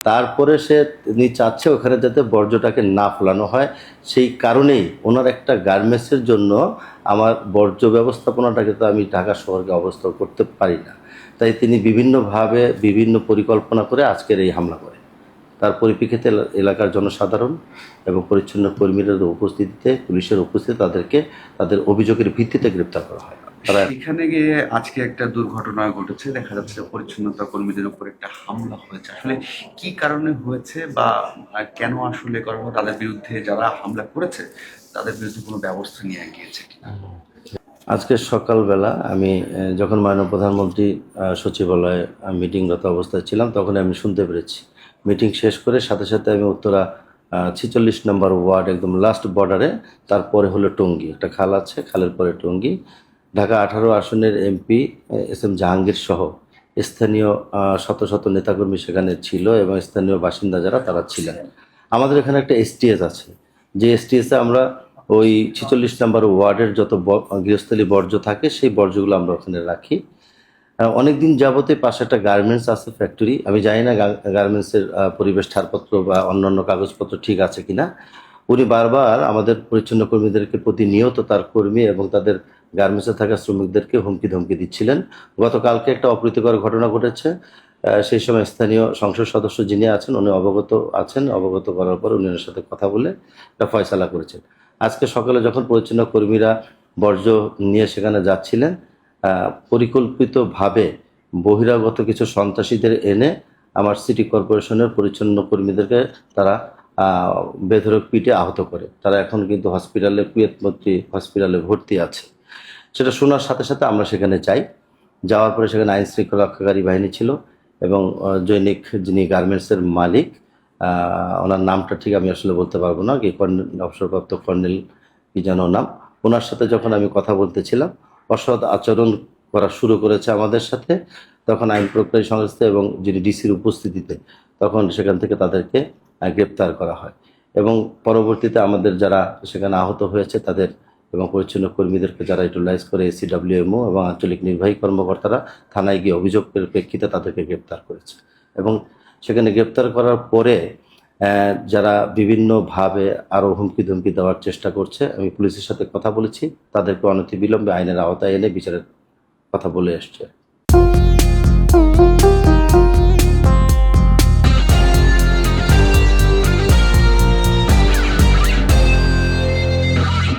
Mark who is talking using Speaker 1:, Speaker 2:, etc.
Speaker 1: তারপরে তিনি চাচ্ছে ওখানে যাতে বর্জ্যটাকে না ফেলানো হয়, সেই কারণেই ওনার একটা গার্মেন্টসের জন্য আমার বর্জ্য ব্যবস্থাপনাটাকে তো আমি ঢাকা শহরকে অবস্থা করতে পারি না, তাই তিনি বিভিন্নভাবে বিভিন্ন পরিকল্পনা করে আজকের এই হামলা করে। তার পরিপ্রেক্ষিতে এলাকার জনসাধারণ এবং পরিচ্ছন্ন কর্মীদের উপস্থিতিতে, পুলিশের উপস্থিতিতে তাদেরকে তাদের অভিযোগের ভিত্তিতে গ্রেপ্তার করা হয়।
Speaker 2: এখানে গিয়ে আজকে একটা দুর্ঘটনা ঘটেছে, দেখা যাচ্ছে পরিচ্ছন্নতা কর্মীদের উপর একটা হামলা হয়েছে। আসলে কি কারণে হয়েছে বা কেন আসলে করা হলো, তাদের বিরুদ্ধে যারা হামলা করেছে তাদের বিরুদ্ধে কোনো ব্যবস্থা নিয়ে গিয়েছে কিনা?
Speaker 1: আজকে সকালবেলা আমি যখন মাননীয় প্রধানমন্ত্রী সচিবালয়ে মিটিংরত অবস্থায় ছিলাম, তখন আমি শুনতে পেরেছি। মিটিং শেষ করে সাথে সাথে আমি উত্তরা 46 নম্বর ওয়ার্ড, একদম লাস্ট বর্ডারে, তারপরে হলো টঙ্গী, একটা খাল আছে, খালের পরে টঙ্গী, ঢাকা 18 আসনের এমপি এস এম জাহাঙ্গীর সহ স্থানীয় শত শত নেতাকর্মী সেখানে ছিল এবং স্থানীয় বাসিন্দা যারা তারা ছিলেন। আমাদের এখানে একটা এসটিএস আছে, যে এসটিএসে আমরা ওই 46 নম্বর ওয়ার্ডের যত গৃহস্থলী বর্জ্য থাকে সেই বর্জ্যগুলো আমরা ওখানে রাখি। অনেকদিন যাবতে পাশে একটা গার্মেন্টস আছে, ফ্যাক্টরি। আমি জানি না গার্মেন্টসের পরিবেশ ছাড়পত্র বা অন্যান্য কাগজপত্র ঠিক আছে কিনা। উনি বারবার আমাদের পরিচ্ছন্ন কর্মীদেরকে প্রতিনিয়ত তার কর্মী এবং তাদের গার্মেন্টসে থাকা শ্রমিকদেরকে হুমকি ধমকি দিচ্ছিলেন। গতকালকে একটা অপ্রীতিকর ঘটনা ঘটেছে। সেই সময় স্থানীয় সংসদ সদস্য যিনি আছেন উনি অবগত আছেন, অবগত করার পর উনি ওনার সাথে কথা বলে একটা ফয়সালা করেছেন। আজকে সকালে যখন পরিচ্ছন্ন কর্মীরা বর্জ্য নিয়ে সেখানে যাচ্ছিলেন, পরিকল্পিতভাবে বহিরাগত কিছু সন্ত্রাসীদের এনে আমার সিটি কর্পোরেশনের পরিচ্ছন্ন কর্মীদেরকে তারা বেধড়ক পিটে আহত করে। তারা এখন কিন্তু হসপিটালে, কুয়েতমন্ত্রী হসপিটালে ভর্তি আছে। সেটা শোনার সাথে সাথে আমরা সেখানে যাই। যাওয়ার পরে সেখানে আইন শৃঙ্খলা রক্ষাকারী বাহিনী ছিল এবং জৈনিক যিনি গার্মেন্টসের মালিক, ওনার নামটা ঠিক আমি আসলে বলতে পারবো না, কি কর্নেল, অবসরপ্রাপ্ত কর্নেল কি যেন নাম, ওনার সাথে যখন আমি কথা বলতেছিলাম, অসৎ আচরণ করা শুরু করেছে আমাদের সাথে। তখন আইন প্রয়োগকারী সংস্থা এবং যিনি ডিসির উপস্থিতিতে তখন সেখান থেকে তাদেরকে গ্রেপ্তার করা হয় এবং পরবর্তীতে আমাদের যারা সেখানে আহত হয়েছে তাদের এবং পরিচ্ছন্ন কর্মীদেরকে যারা ইউটিলাইজ করে এসিডব্লিউএমও এবং আঞ্চলিক নির্বাহী কর্মকর্তারা থানায় গিয়ে অভিযোগের প্রেক্ষিতে তাদেরকে গ্রেপ্তার করেছে এবং সেখানে গ্রেপ্তার করার পরে যারা বিভিন্নভাবে আরও হুমকি ধমকি দেওয়ার চেষ্টা করছে, আমি পুলিশের সাথে কথা বলেছি, তাদেরকে অনতিবিলম্বে আইনের আওতায় এনে বিচারের কথা বলে এসছে।